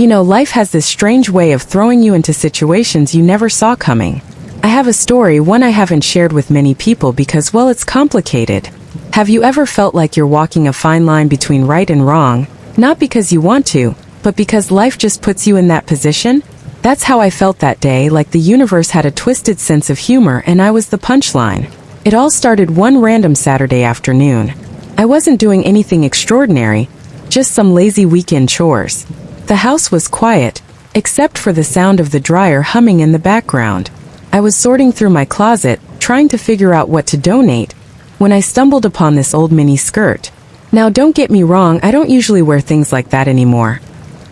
You know, life has this strange way of throwing you into situations you never saw coming. I have a story, one I haven't shared with many people because, well, it's complicated. Have you ever felt like you're walking a fine line between right and wrong, not because you want to, but because life just puts you in that position? That's how I felt that day, like the universe had a twisted sense of humor and I was the punchline. It all started one random Saturday afternoon. I wasn't doing anything extraordinary, just some lazy weekend chores. The house was quiet, except for the sound of the dryer humming in the background. I was sorting through my closet, trying to figure out what to donate, when I stumbled upon this old mini skirt. Now don't get me wrong, I don't usually wear things like that anymore.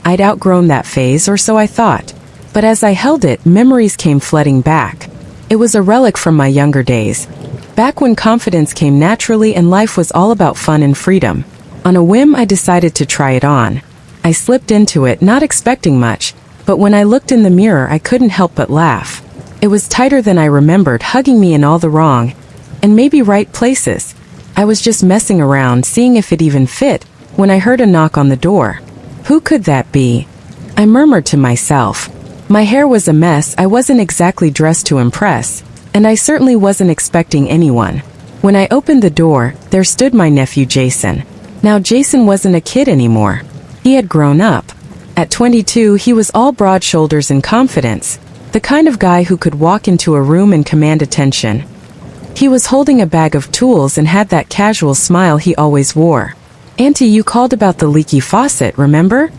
I'd outgrown that phase, or so I thought. But as I held it, memories came flooding back. It was a relic from my younger days. Back when confidence came naturally and life was all about fun and freedom. On a whim, I decided to try it on. I slipped into it, not expecting much, but when I looked in the mirror, I couldn't help but laugh. It was tighter than I remembered, hugging me in all the wrong, and maybe right places. I was just messing around, seeing if it even fit, when I heard a knock on the door. Who could that be? I murmured to myself. My hair was a mess, I wasn't exactly dressed to impress, and I certainly wasn't expecting anyone. When I opened the door, there stood my nephew Jason. Now Jason wasn't a kid anymore. He had grown up. At 22, he was all broad shoulders and confidence, the kind of guy who could walk into a room and command attention. He was holding a bag of tools and had that casual smile he always wore. "Auntie, you called about the leaky faucet, remember?"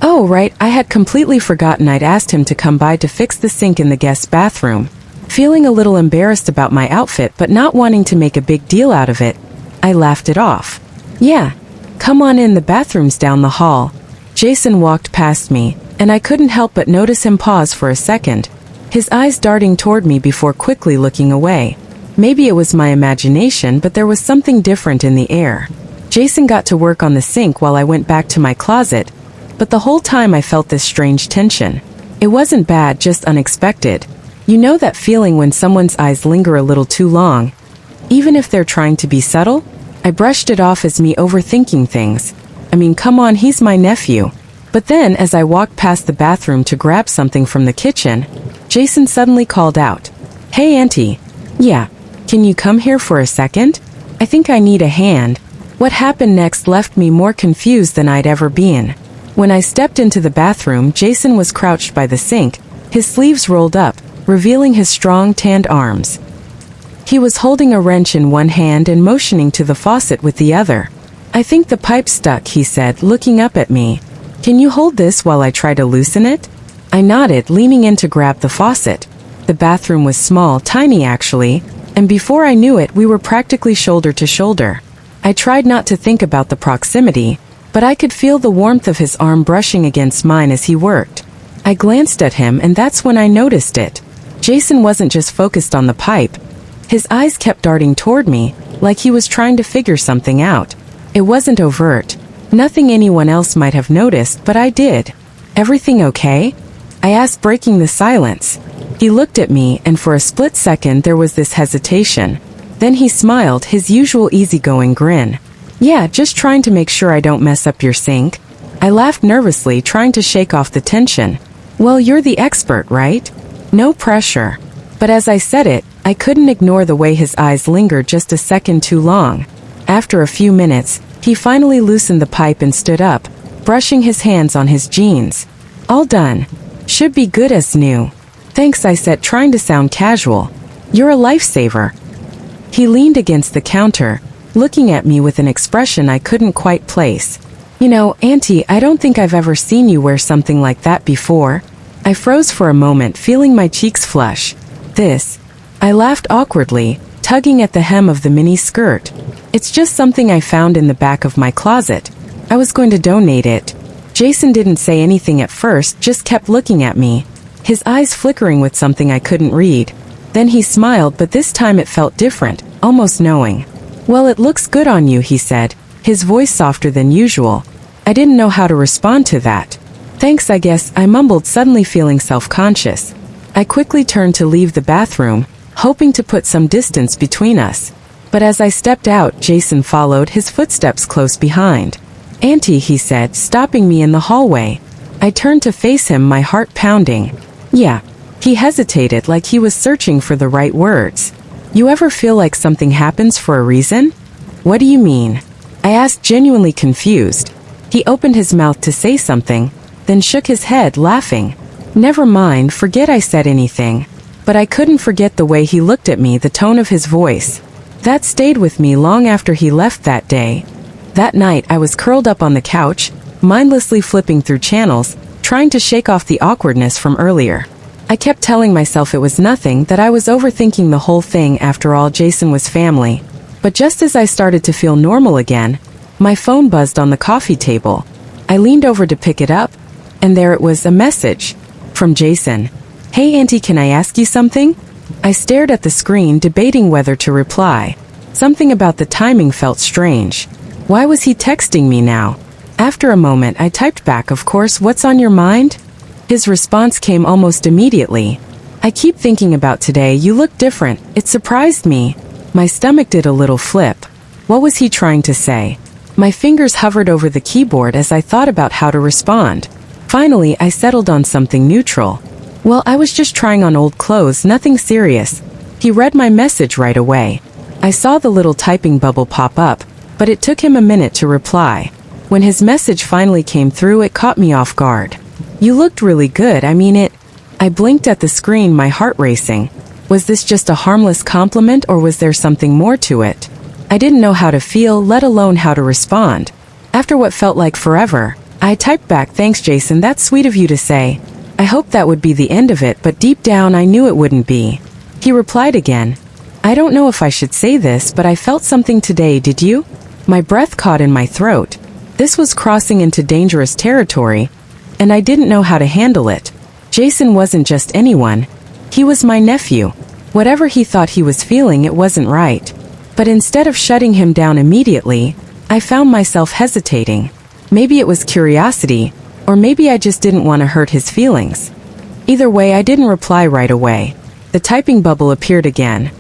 "Oh, right, I had completely forgotten I'd asked him to come by to fix the sink in the guest bathroom." Feeling a little embarrassed about my outfit but not wanting to make a big deal out of it, I laughed it off. "Yeah, come on in, the bathroom's down the hall." Jason walked past me, and I couldn't help but notice him pause for a second, his eyes darting toward me before quickly looking away. Maybe it was my imagination, but there was something different in the air. Jason got to work on the sink while I went back to my closet, but the whole time I felt this strange tension. It wasn't bad, just unexpected. You know that feeling when someone's eyes linger a little too long, even if they're trying to be subtle? I brushed it off as me overthinking things. I mean, come on, he's my nephew. But then, as I walked past the bathroom to grab something from the kitchen, Jason suddenly called out, "Hey, Auntie." "Yeah, can you come here for a second? I think I need a hand." What happened next left me more confused than I'd ever been. When I stepped into the bathroom, Jason was crouched by the sink, his sleeves rolled up, revealing his strong, tanned arms. He was holding a wrench in one hand and motioning to the faucet with the other. "I think the pipe's stuck," he said, looking up at me. "Can you hold this while I try to loosen it?" I nodded, leaning in to grab the faucet. The bathroom was small, tiny actually, and before I knew it, we were practically shoulder to shoulder. I tried not to think about the proximity, but I could feel the warmth of his arm brushing against mine as he worked. I glanced at him, and that's when I noticed it. Jason wasn't just focused on the pipe. His eyes kept darting toward me, like he was trying to figure something out. It wasn't overt. Nothing anyone else might have noticed, but I did. "Everything okay?" I asked, breaking the silence. He looked at me, and for a split second there was this hesitation. Then he smiled, his usual easygoing grin. "Yeah, just trying to make sure I don't mess up your sink." I laughed nervously, trying to shake off the tension. "Well, you're the expert, right? No pressure." But as I said it, I couldn't ignore the way his eyes lingered just a second too long. After a few minutes, he finally loosened the pipe and stood up, brushing his hands on his jeans. "All done. Should be good as new." "Thanks," I said, trying to sound casual. "You're a lifesaver." He leaned against the counter, looking at me with an expression I couldn't quite place. "You know, Auntie, I don't think I've ever seen you wear something like that before." I froze for a moment, feeling my cheeks flush. "This?" I laughed awkwardly, tugging at the hem of the mini skirt. "It's just something I found in the back of my closet. I was going to donate it." Jason didn't say anything at first, just kept looking at me, his eyes flickering with something I couldn't read. Then he smiled, but this time it felt different, almost knowing. "Well, it looks good on you," he said, his voice softer than usual. I didn't know how to respond to that. "Thanks, I guess," I mumbled, suddenly feeling self-conscious. I quickly turned to leave the bathroom, hoping to put some distance between us. But as I stepped out, Jason followed, his footsteps close behind. "Auntie," he said, stopping me in the hallway. I turned to face him, my heart pounding. Yeah. He hesitated, like he was searching for the right words. You ever feel like something happens for a reason? What do you mean? I asked, genuinely confused. He opened his mouth to say something, then shook his head, laughing. Never mind, forget I said anything. But I couldn't forget the way he looked at me, the tone of his voice. That stayed with me long after he left that day. That night I was curled up on the couch, mindlessly flipping through channels, trying to shake off the awkwardness from earlier. I kept telling myself it was nothing, that I was overthinking the whole thing. After all, Jason was family. But just as I started to feel normal again, my phone buzzed on the coffee table. I leaned over to pick it up, and there it was, a message. From Jason. Hey Auntie, can I ask you something? I stared at the screen, debating whether to reply. Something about the timing felt strange. Why was he texting me now? After a moment I typed back, of course, what's on your mind? His response came almost immediately. I keep thinking about today, you look different. It surprised me. My stomach did a little flip. What was he trying to say? My fingers hovered over the keyboard as I thought about how to respond. Finally, I settled on something neutral. Well, I was just trying on old clothes, nothing serious. He read my message right away. I saw the little typing bubble pop up, but it took him a minute to reply. When his message finally came through, it caught me off guard. You looked really good, I mean it. I blinked at the screen, my heart racing. Was this just a harmless compliment, or was there something more to it? I didn't know how to feel, let alone how to respond. After what felt like forever, I typed back, thanks Jason, that's sweet of you to say. I hoped that would be the end of it, but deep down I knew it wouldn't be. He replied again. I don't know if I should say this, but I felt something today, did you? My breath caught in my throat. This was crossing into dangerous territory, and I didn't know how to handle it. Jason wasn't just anyone. He was my nephew. Whatever he thought he was feeling, it wasn't right. But instead of shutting him down immediately, I found myself hesitating. Maybe it was curiosity, or maybe I just didn't want to hurt his feelings. Either way, I didn't reply right away. The typing bubble appeared again.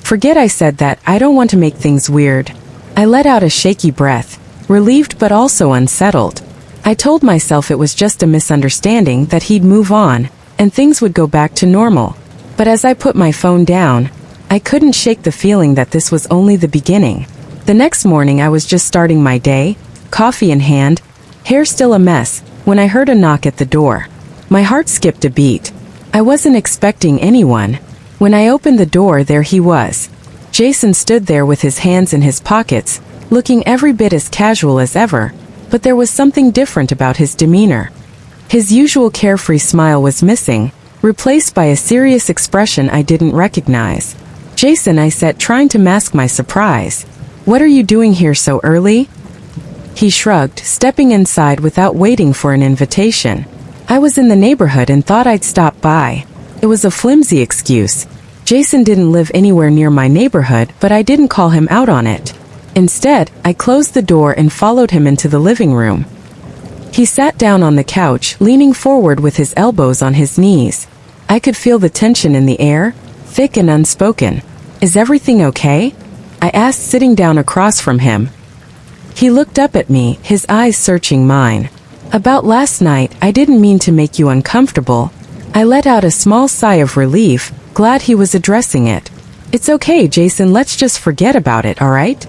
Forget I said that, I don't want to make things weird. I let out a shaky breath, relieved but also unsettled. I told myself it was just a misunderstanding, that he'd move on, and things would go back to normal. But as I put my phone down, I couldn't shake the feeling that this was only the beginning. The next morning I was just starting my day, coffee in hand, hair still a mess, when I heard a knock at the door. My heart skipped a beat. I wasn't expecting anyone. When I opened the door, there he was. Jason stood there with his hands in his pockets, looking every bit as casual as ever, but there was something different about his demeanor. His usual carefree smile was missing, replaced by a serious expression I didn't recognize. Jason, I said, trying to mask my surprise. What are you doing here so early? He shrugged, stepping inside without waiting for an invitation. I was in the neighborhood and thought I'd stop by. It was a flimsy excuse. Jason didn't live anywhere near my neighborhood, but I didn't call him out on it. Instead, I closed the door and followed him into the living room. He sat down on the couch, leaning forward with his elbows on his knees. I could feel the tension in the air, thick and unspoken. Is everything okay? I asked, sitting down across from him. He looked up at me, his eyes searching mine. About last night, I didn't mean to make you uncomfortable. I let out a small sigh of relief, glad he was addressing it. It's okay, Jason, let's just forget about it, alright?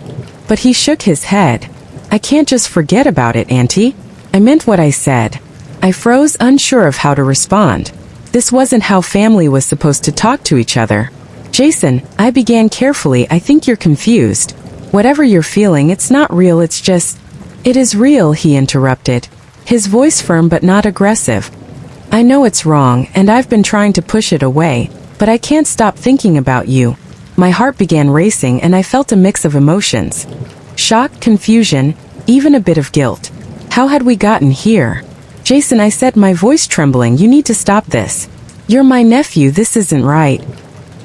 But he shook his head. I can't just forget about it, Auntie. I meant what I said. I froze, unsure of how to respond. This wasn't how family was supposed to talk to each other. Jason, I began carefully, I think you're confused. Whatever you're feeling, it's not real, it's just... It is real, he interrupted. His voice firm but not aggressive. I know it's wrong, and I've been trying to push it away, but I can't stop thinking about you. My heart began racing and I felt a mix of emotions. Shock, confusion, even a bit of guilt. How had we gotten here? Jason, I said, my voice trembling, you need to stop this. You're my nephew, this isn't right.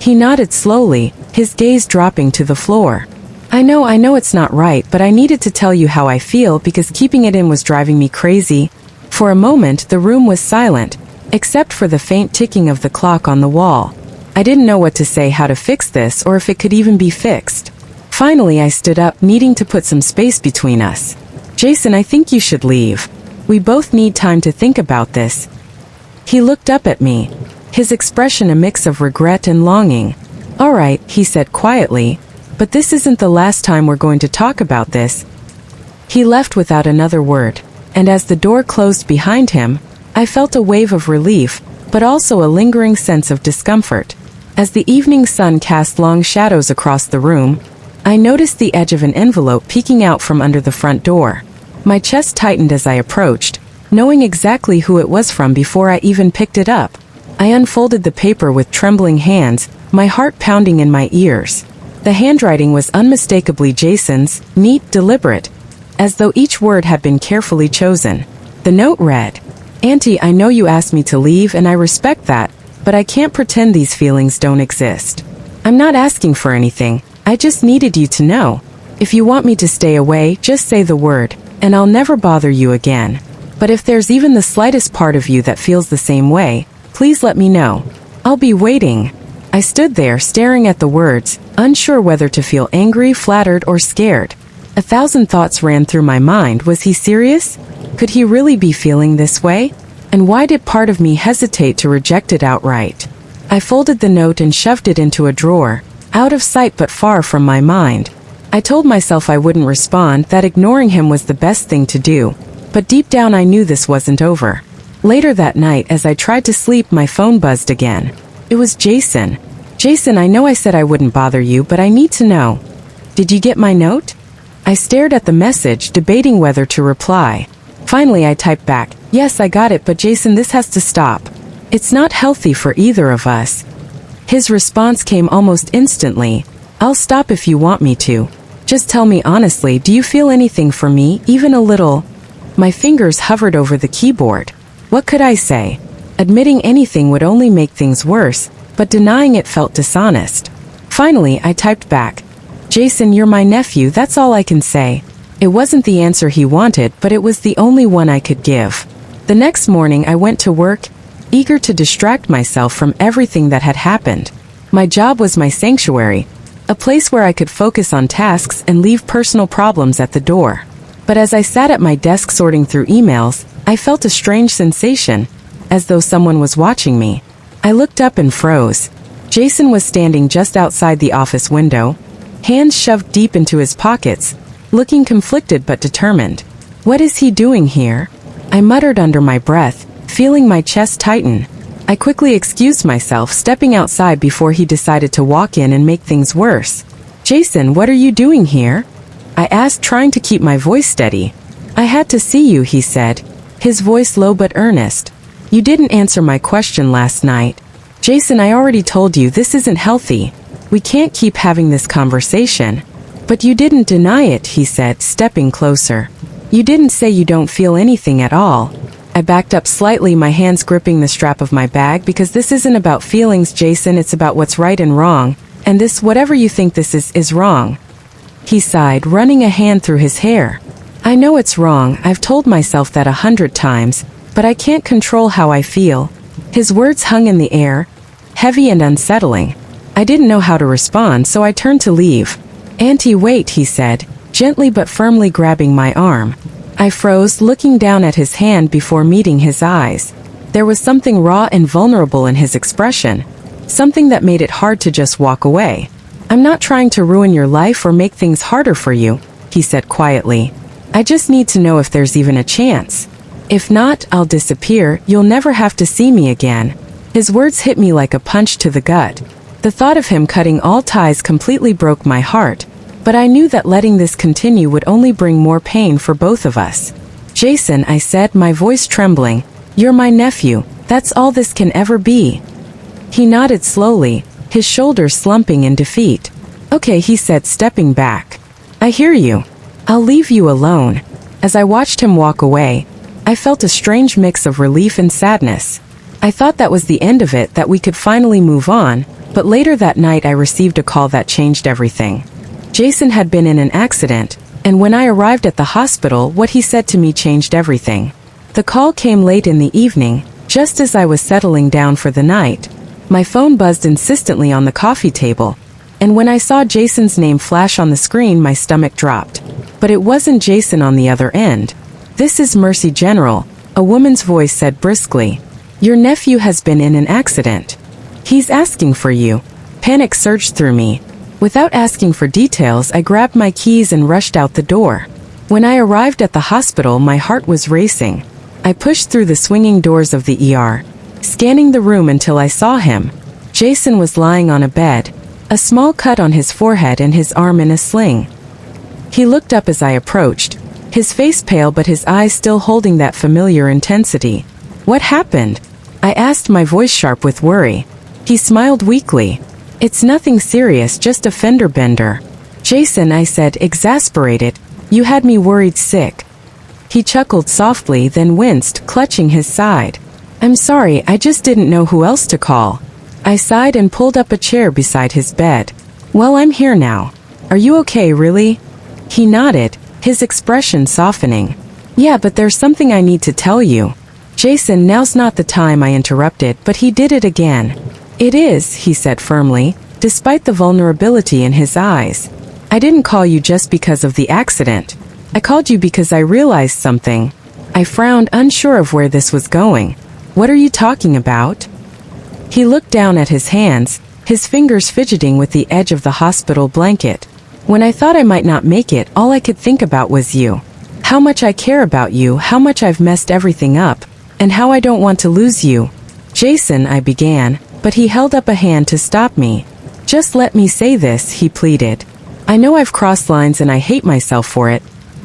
He nodded slowly, his gaze dropping to the floor. I know it's not right, but I needed to tell you how I feel because keeping it in was driving me crazy. For a moment, the room was silent, except for the faint ticking of the clock on the wall. I didn't know what to say, how to fix this, or if it could even be fixed. Finally, I stood up, needing to put some space between us. Jason, I think you should leave. We both need time to think about this. He looked up at me, his expression a mix of regret and longing. All right, he said quietly, but this isn't the last time we're going to talk about this. He left without another word, and as the door closed behind him, I felt a wave of relief, but also a lingering sense of discomfort. As the evening sun cast long shadows across the room, I noticed the edge of an envelope peeking out from under the front door. My chest tightened as I approached, knowing exactly who it was from before I even picked it up. I unfolded the paper with trembling hands, my heart pounding in my ears. The handwriting was unmistakably Jason's, neat, deliberate, as though each word had been carefully chosen. The note read, "Auntie, I know you asked me to leave and I respect that, but I can't pretend these feelings don't exist. I'm not asking for anything, I just needed you to know. If you want me to stay away, just say the word, and I'll never bother you again. But if there's even the slightest part of you that feels the same way, please let me know. I'll be waiting." I stood there staring at the words, unsure whether to feel angry, flattered, or scared. 1,000 thoughts ran through my mind. Was he serious? Could he really be feeling this way? And why did part of me hesitate to reject it outright? I folded the note and shoved it into a drawer, out of sight but far from my mind. I told myself I wouldn't respond, that ignoring him was the best thing to do. But deep down I knew this wasn't over. Later that night, as I tried to sleep, my phone buzzed again. It was Jason. "Jason, I know I said I wouldn't bother you, but I need to know. Did you get my note?" I stared at the message, debating whether to reply. Finally, I typed back, "Yes, I got it, but Jason, this has to stop. It's not healthy for either of us." His response came almost instantly. "I'll stop if you want me to. Just tell me honestly, do you feel anything for me, even a little?" My fingers hovered over the keyboard. What could I say? Admitting anything would only make things worse, but denying it felt dishonest. Finally, I typed back, "Jason, you're my nephew, that's all I can say." It wasn't the answer he wanted, but it was the only one I could give. The next morning I went to work, eager to distract myself from everything that had happened. My job was my sanctuary, a place where I could focus on tasks and leave personal problems at the door. But as I sat at my desk sorting through emails, I felt a strange sensation, as though someone was watching me. I looked up and froze. Jason was standing just outside the office window, hands shoved deep into his pockets, looking conflicted but determined. What is he doing here? I muttered under my breath, feeling my chest tighten. I quickly excused myself, stepping outside before he decided to walk in and make things worse. "Jason, what are you doing here?" I asked, trying to keep my voice steady. "I had to see you," he said, his voice low but earnest. "You didn't answer my question last night." "Jason, I already told you this isn't healthy. We can't keep having this conversation." "But you didn't deny it," he said, stepping closer. "You didn't say you don't feel anything at all." I backed up slightly, my hands gripping the strap of my bag. "Because this isn't about feelings, Jason, it's about what's right and wrong, and this, whatever you think this is wrong." He sighed, running a hand through his hair. "I know it's wrong, I've told myself that 100 times, but I can't control how I feel." His words hung in the air, heavy and unsettling. I didn't know how to respond, so I turned to leave. "Auntie, wait," he said, gently but firmly grabbing my arm. I froze, looking down at his hand before meeting his eyes. There was something raw and vulnerable in his expression, something that made it hard to just walk away. "I'm not trying to ruin your life or make things harder for you," he said quietly. "I just need to know if there's even a chance. If not, I'll disappear, you'll never have to see me again." His words hit me like a punch to the gut. The thought of him cutting all ties completely broke my heart, but I knew that letting this continue would only bring more pain for both of us. "Jason," I said, my voice trembling, "you're my nephew, that's all this can ever be." He nodded slowly, his shoulders slumping in defeat. "Okay," he said, stepping back. "I hear you. I'll leave you alone." As I watched him walk away, I felt a strange mix of relief and sadness. I thought that was the end of it, that we could finally move on, but later that night I received a call that changed everything. Jason had been in an accident, and when I arrived at the hospital, what he said to me changed everything. The call came late in the evening, just as I was settling down for the night. My phone buzzed insistently on the coffee table, and when I saw Jason's name flash on the screen, my stomach dropped. But it wasn't Jason on the other end. "This is Mercy General," a woman's voice said briskly. "Your nephew has been in an accident. He's asking for you." Panic surged through me. Without asking for details, I grabbed my keys and rushed out the door. When I arrived at the hospital, my heart was racing. I pushed through the swinging doors of the ER, scanning the room until I saw him. Jason was lying on a bed, a small cut on his forehead and his arm in a sling. He looked up as I approached, his face pale but his eyes still holding that familiar intensity. "What happened?" I asked, my voice sharp with worry. He smiled weakly. "It's nothing serious, just a fender bender." "Jason," I said, exasperated, "you had me worried sick." He chuckled softly, then winced, clutching his side. "I'm sorry, I just didn't know who else to call." I sighed and pulled up a chair beside his bed. "Well, I'm here now. Are you okay, really?" He nodded, his expression softening. "Yeah, but there's something I need to tell you." "Jason, now's not the time," I interrupted, but he did it again. "It is," he said firmly, despite the vulnerability in his eyes. "I didn't call you just because of the accident. I called you because I realized something." I frowned, unsure of where this was going. "What are you talking about?" He looked down at his hands, his fingers fidgeting with the edge of the hospital blanket. "When I thought I might not make it, all I could think about was you. How much I care about you, how much I've messed everything up, and how I don't want to lose you." "Jason," I began, but he held up a hand to stop me. "Just let me say this," he pleaded. "I know I've crossed lines and I hate myself for it,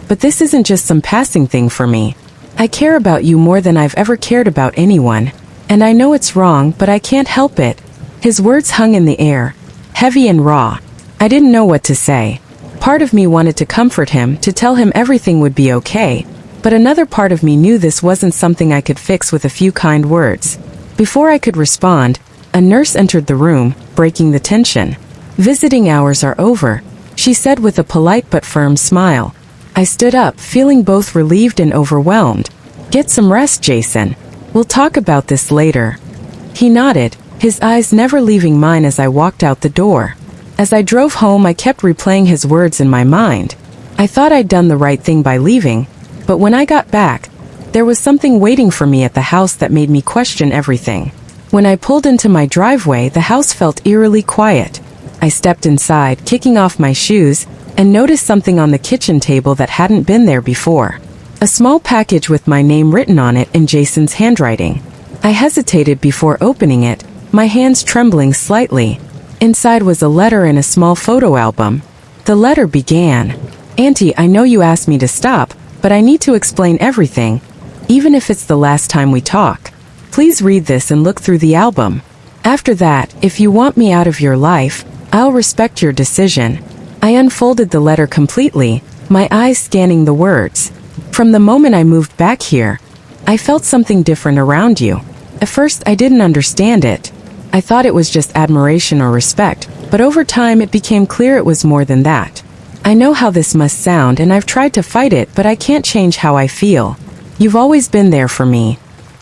but this isn't just some passing thing for me. I care about you more than I've ever cared about anyone, and I know it's wrong, but I can't help it." His words hung in the air, heavy and raw. I didn't know what to say. Part of me wanted to comfort him, to tell him everything would be okay, but another part of me knew this wasn't something I could fix with a few kind words. Before I could respond, a nurse entered the room, breaking the tension. "Visiting hours are over," she said with a polite but firm smile. I stood up, feeling both relieved and overwhelmed. "Get some rest, Jason. We'll talk about this later." He nodded, his eyes never leaving mine as I walked out the door. As I drove home, I kept replaying his words in my mind. I thought I'd done the right thing by leaving, but when I got back, there was something waiting for me at the house that made me question everything. When I pulled into my driveway, the house felt eerily quiet. I stepped inside, kicking off my shoes, and noticed something on the kitchen table that hadn't been there before. A small package with my name written on it in Jason's handwriting. I hesitated before opening it, my hands trembling slightly. Inside was a letter and a small photo album. The letter began, "Auntie, I know you asked me to stop, but I need to explain everything, even if it's the last time we talk. Please read this and look through the album. After that, if you want me out of your life, I'll respect your decision." I unfolded the letter completely, my eyes scanning the words. "From the moment I moved back here, I felt something different around you. At first, I didn't understand it. I thought it was just admiration or respect, but over time it became clear it was more than that. I know how this must sound and I've tried to fight it, but I can't change how I feel. You've always been there for me,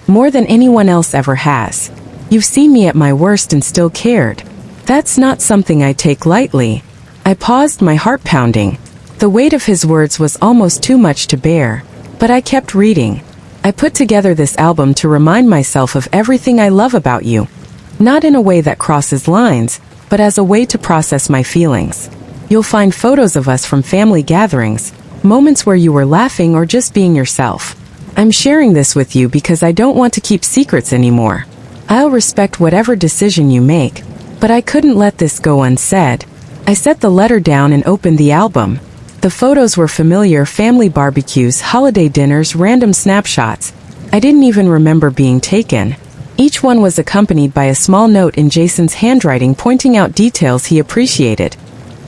more than anyone else ever has. You've seen me at my worst and still cared. That's not something I take lightly." I paused, my heart pounding. The weight of his words was almost too much to bear, but I kept reading. "I put together this album to remind myself of everything I love about you. Not in a way that crosses lines, but as a way to process my feelings. You'll find photos of us from family gatherings, moments where you were laughing or just being yourself. I'm sharing this with you because I don't want to keep secrets anymore. I'll respect whatever decision you make, but I couldn't let this go unsaid." I set the letter down and opened the album. The photos were familiar: family barbecues, holiday dinners, random snapshots. I didn't even remember being taken. Each one was accompanied by a small note in Jason's handwriting pointing out details he appreciated.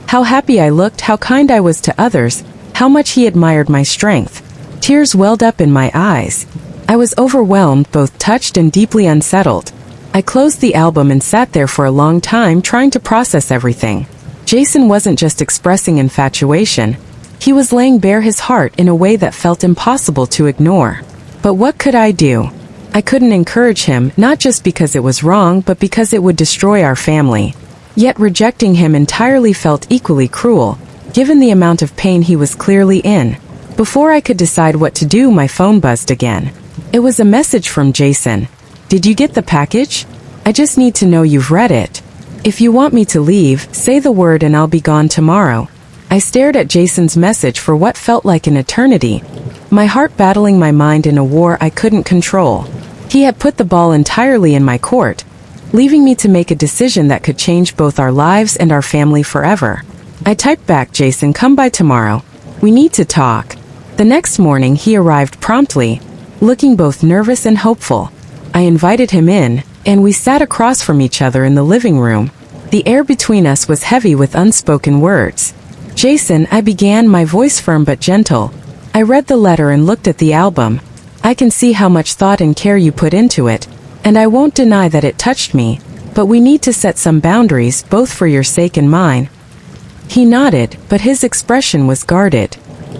How happy I looked, how kind I was to others, how much he admired my strength. Tears welled up in my eyes. I was overwhelmed, both touched and deeply unsettled. I closed the album and sat there for a long time trying to process everything. Jason wasn't just expressing infatuation. He was laying bare his heart in a way that felt impossible to ignore. But what could I do? I couldn't encourage him, not just because it was wrong, but because it would destroy our family. Yet rejecting him entirely felt equally cruel, given the amount of pain he was clearly in. Before I could decide what to do, my phone buzzed again. It was a message from Jason. "Did you get the package? I just need to know you've read it. If you want me to leave, say the word and I'll be gone tomorrow." I stared at Jason's message for what felt like an eternity, my heart battling my mind in a war I couldn't control. He had put the ball entirely in my court, leaving me to make a decision that could change both our lives and our family forever. I typed back, "Jason, come by tomorrow. We need to talk." The next morning he arrived promptly, looking both nervous and hopeful. I invited him in, and we sat across from each other in the living room. The air between us was heavy with unspoken words. "Jason," I began, my voice firm but gentle. I read the letter and looked at the album. "I can see how much thought and care you put into it, and I won't deny that it touched me, but we need to set some boundaries, both for your sake and mine." He nodded, but his expression was guarded.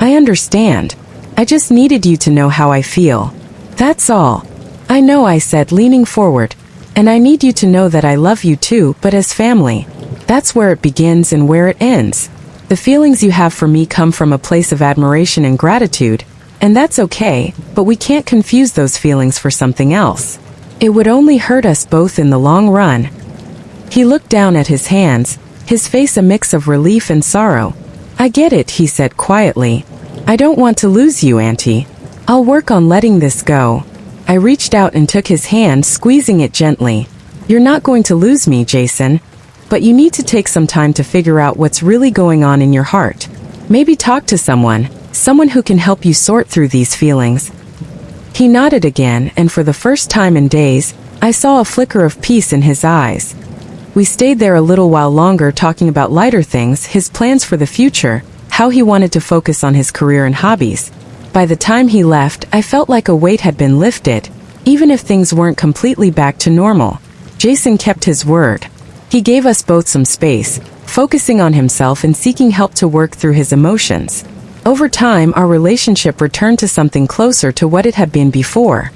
"I understand. I just needed you to know how I feel. That's all." "I know," I said, leaning forward. "And I need you to know that I love you too, but as family. That's where it begins and where it ends. The feelings you have for me come from a place of admiration and gratitude, and that's okay, but we can't confuse those feelings for something else. It would only hurt us both in the long run." He looked down at his hands, his face a mix of relief and sorrow. "I get it," he said quietly. "I don't want to lose you, Auntie. I'll work on letting this go." I reached out and took his hand, squeezing it gently. "You're not going to lose me, Jason. But you need to take some time to figure out what's really going on in your heart. Maybe talk to someone who can help you sort through these feelings." He nodded again, and for the first time in days, I saw a flicker of peace in his eyes. We stayed there a little while longer, talking about lighter things, his plans for the future, how he wanted to focus on his career and hobbies. By the time he left, I felt like a weight had been lifted, even if things weren't completely back to normal. Jason kept his word. He gave us both some space, focusing on himself and seeking help to work through his emotions. Over time, our relationship returned to something closer to what it had been before.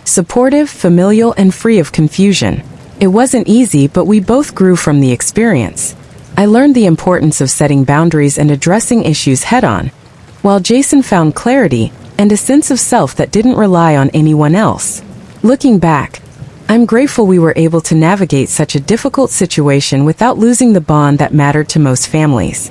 Supportive, familial, and free of confusion. It wasn't easy, but we both grew from the experience. I learned the importance of setting boundaries and addressing issues head-on, while Jason found clarity and a sense of self that didn't rely on anyone else. Looking back, I'm grateful we were able to navigate such a difficult situation without losing the bond that mattered to most families.